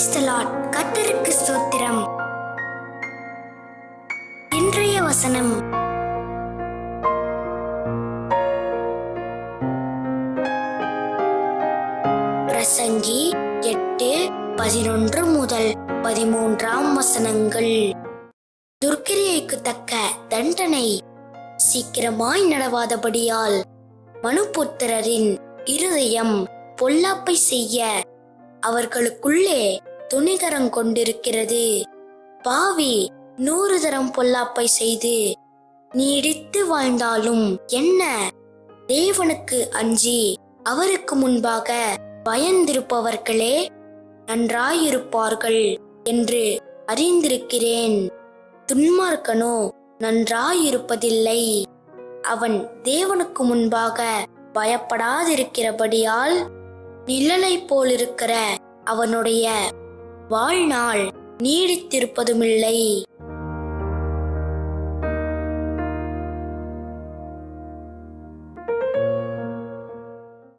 Praise the Lord. கர்த்தருக்கு ஸ்தோத்திரம். இன்றைய வசனம் பிரசங்கி 8:11 முதல் 13 வசனங்கள். துர்க்கிரியைக்கு தக்க தண்டனை சீக்கிரமாய் நடவாதபடியால் மனுபுத்திரரின் இருதயம் பொல்லாப்பை செய்ய அவர்களுக்குள்ளே துணிகரம் கொண்டிருக்கிறது. பாவி 100 தரம் பொல்லாப்பை செய்து நீடித்து வாழ்ந்தாலும் என்ன, தேவனுக்கு அஞ்சி அவருக்கு முன்பாக பயந்திருப்பவர்களே நன்றாயிருப்பார்கள் என்று அறிந்திருக்கிறேன். துன்மார்க்கனோ நன்றாயிருப்பதில்லை. அவன் தேவனுக்கு முன்பாக பயப்படாதிருக்கிறபடியால் நிழலை போலிருக்கிற அவனுடைய வாழ்நாள் நீடித்திருப்பதுமில்லை.